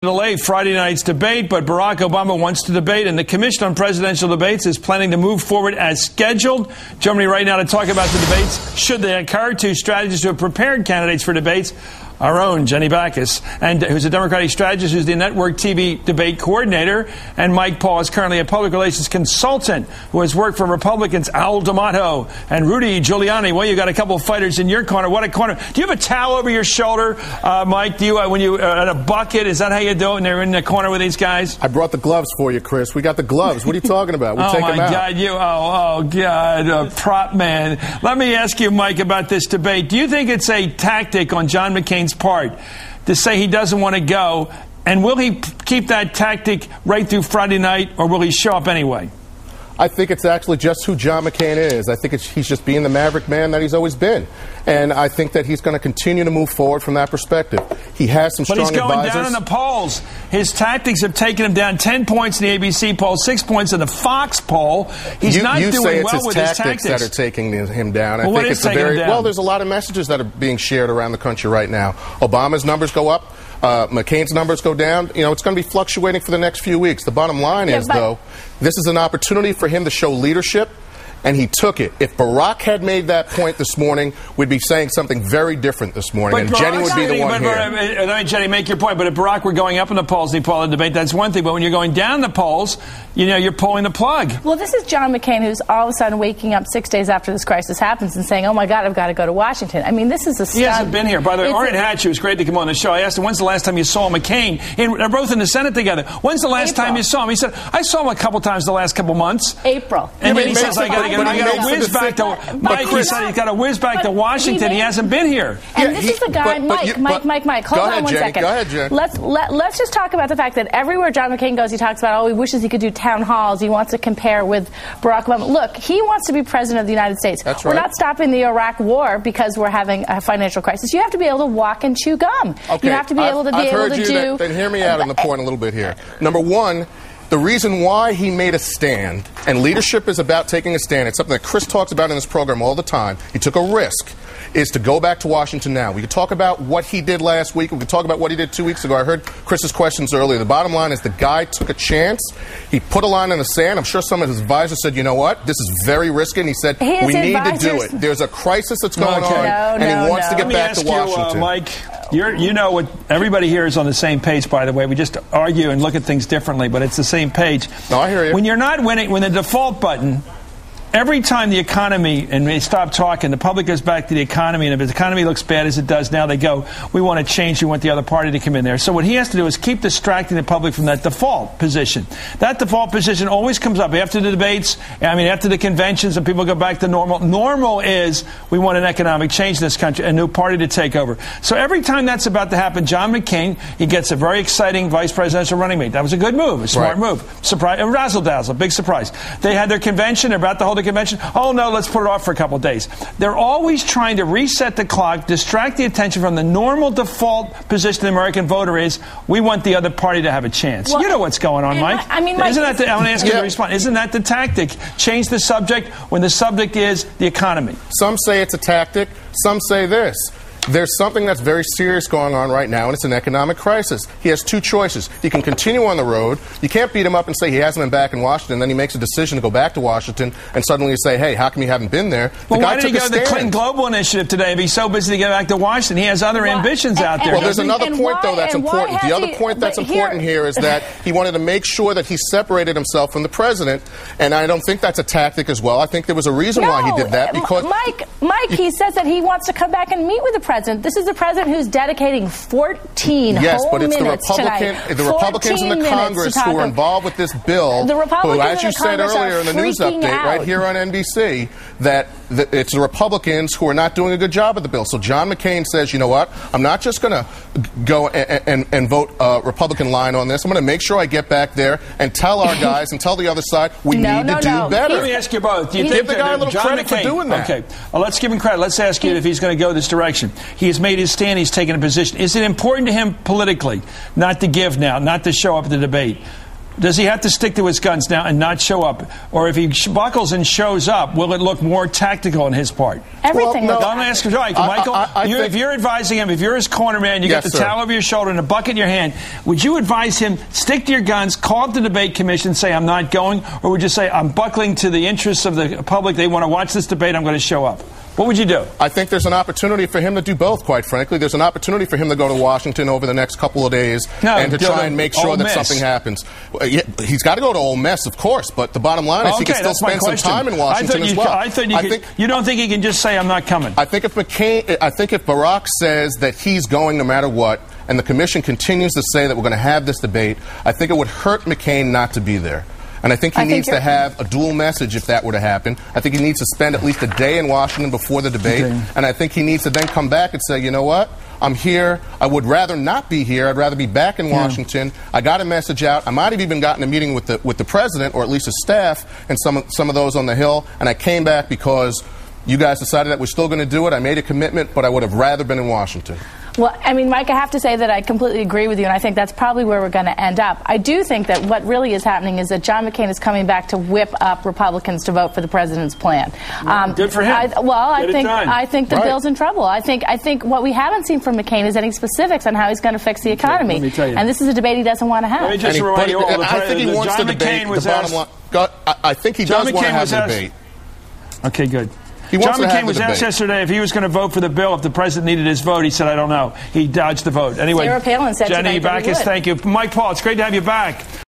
delay Friday night's debate, but Barack Obama wants to debate, and the Commission on Presidential Debates is planning to move forward as scheduled. Joining me right now to talk about the debates, should they occur, two strategists who have prepared candidates for debates. Our own Jenny Backus, and who's a Democratic strategist, who's the network TV debate coordinator, and Mike Paul is currently a public relations consultant who has worked for Republicans Al D'Amato and Rudy Giuliani. Well, you got a couple of fighters in your corner. What a corner! Do you have a towel over your shoulder, Mike? Do you when you in a bucket? Is that how you do it? And they're in the corner with these guys. I brought the gloves for you, Chris. We got the gloves. What are you talking about? We take them out. Oh my God, prop man. Let me ask you, Mike, about this debate. Do you think it's a tactic on John McCain's part to say he doesn't want to go, and will he keep that tactic right through Friday night, or will he show up anyway? I think it's actually just who John McCain is. I think he's just being the maverick man that he's always been. And I think that he's going to continue to move forward from that perspective. He has some strong advisors. But he's going down in the polls. His tactics have taken him down 10 points in the ABC poll, 6 points in the Fox poll. He's not doing well with his tactics. That are taking him down. Well, I think it's a very well. There's a lot of messages that are being shared around the country right now. Obama's numbers go up. McCain's numbers go down. You know, it's going to be fluctuating for the next few weeks. The bottom line is, though, this is an opportunity for him to show leadership, and he took it. If Barack had made that point this morning, we'd be saying something very different this morning, and Jenny would be the one here. Let me, Jenny, make your point. But if Barack were going up in the polls and he pulled the debate, that's one thing. But when you're going down the polls, you know, you're pulling the plug. Well, this is John McCain, who's all of a sudden waking up 6 days after this crisis happens and saying, oh, my God, I've got to go to Washington. I mean, this is a stunt. He hasn't been here. By the way, Orrin Hatch, it was great to come on the show. I asked him, when's the last time you saw McCain? They're both in the Senate together. When's the last time you saw him? He said, I saw him a couple times the last couple months. April. And then he says, I got to whiz back to Mike. He said he's got to whiz back to Washington. He hasn't been here. And this is the guy, Mike. Hold on one second. Go ahead, Jen. Let's just talk about the fact that everywhere John McCain goes, he talks about, he wishes he could do town halls. He wants to compare with Barack Obama. Look, he wants to be president of the United States. That's right. We're not stopping the Iraq war because we're having a financial crisis. You have to be able to walk and chew gum. Okay. You have to be able to do. Then hear me out on the point a little bit here. Number one, the reason why he made a stand, and leadership is about taking a stand, it's something that Chris talks about in this program all the time. He took a risk, is to go back to Washington now. We could talk about what he did last week. We could talk about what he did 2 weeks ago. I heard Chris's questions earlier. The bottom line is the guy took a chance. He put a line in the sand. I'm sure some of his advisors said, you know what, this is very risky. And he said, we need to do it. There's a crisis that's going on, and he wants to get back to Washington. Mike, you know what, everybody here is on the same page, by the way. We just argue and look at things differently, but it's the same page. No, I hear you. When you're not winning, when the default button, every time the economy, and they stop talking, the public goes back to the economy, and if the economy looks bad as it does now, they go, we want to change, we want the other party to come in there. So what he has to do is keep distracting the public from that default position. That default position always comes up after the debates, after the conventions, and people go back to normal. Normal is we want an economic change in this country, a new party to take over. So every time that's about to happen, John McCain, he gets a very exciting vice presidential running mate. That was a good move, a smart move. Surprise, razzle-dazzle, big surprise. They had their convention, they're about to hold the convention. Oh, no, let's put it off for a couple of days. They're always trying to reset the clock, distract the attention from the normal default position the American voter is, we want the other party to have a chance. Well, you know what's going on, Mike. Mike, isn't that I want to ask you to respond. Isn't that the tactic? Change the subject when the subject is the economy. Some say it's a tactic. Some say this. There's something that's very serious going on right now, and it's an economic crisis. He has two choices. He can continue on the road. You can't beat him up and say he hasn't been back in Washington. Then he makes a decision to go back to Washington, and suddenly you say, hey, how come you haven't been there? Well, why did he go to the Clinton Global Initiative today if he's so busy to get back to Washington? He has other ambitions out there. Well, there's another point, though, that's important. The other point that's important here is that he wanted to make sure that he separated himself from the president, and I don't think that's a tactic as well. I think there was a reason why he did that. Because Mike, he says that he wants to come back and meet with the president. This is the president who's dedicating 14 but it's the Republicans in the Congress who are involved with this bill, who, as you said earlier in the news update right here on NBC, that it's the Republicans who are not doing a good job of the bill. So John McCain says, you know what, I'm not just going to go and vote Republican line on this. I'm going to make sure I get back there and tell our guys and tell the other side we need to do better. Let me ask you both. Do you give the guy a little credit for doing that? Okay, well, let's give him credit. Let's ask you if he's going to go this direction. He has made his stand. He's taken a position. Is it important to him politically not to give now, not to show up at the debate? Does he have to stick to his guns now and not show up? Or if he buckles and shows up, will it look more tactical on his part? Everything. Well, no, Don't ask Michael. If you're advising him, if you're his corner man, you got the towel over your shoulder and a bucket in your hand, would you advise him, stick to your guns, call up the debate commission, say, I'm not going? Or would you say, I'm buckling to the interests of the public, they want to watch this debate, I'm going to show up? What would you do? I think there's an opportunity for him to do both, quite frankly. There's an opportunity for him to go to Washington over the next couple of days and to try and make sure that something happens. Yeah, he's got to go to Ole Miss, of course, but the bottom line is he can still spend some time in Washington as well. You don't think he can just say, I'm not coming? I think if Barack says that he's going no matter what, and the commission continues to say that we're going to have this debate, I think it would hurt McCain not to be there. And I think he needs to have a dual message if that were to happen. I think he needs to spend at least a day in Washington before the debate. Okay. And I think he needs to then come back and say, you know what? I'm here. I would rather not be here. I'd rather be back in Washington. I got a message out. I might have even gotten a meeting with the president or at least his staff and some of those on the Hill. And I came back because you guys decided that we're still going to do it. I made a commitment, but I would have rather been in Washington. Well, I mean, Mike, I have to say that I completely agree with you, and I think that's probably where we're going to end up. I do think that what really is happening is that John McCain is coming back to whip up Republicans to vote for the president's plan. Good for him. I think the bill's in trouble. I think what we haven't seen from McCain is any specifics on how he's going to fix the economy. Let me tell you. And this is a debate he doesn't want to have. Let me just remind you all. I think he wants to debate. I think he does want to have the debate. Okay, good. John McCain was asked yesterday if he was going to vote for the bill if the president needed his vote. He said, I don't know. He dodged the vote. Anyway, Sarah Palin said Jenny Backus, thank you. Mike Paul, it's great to have you back.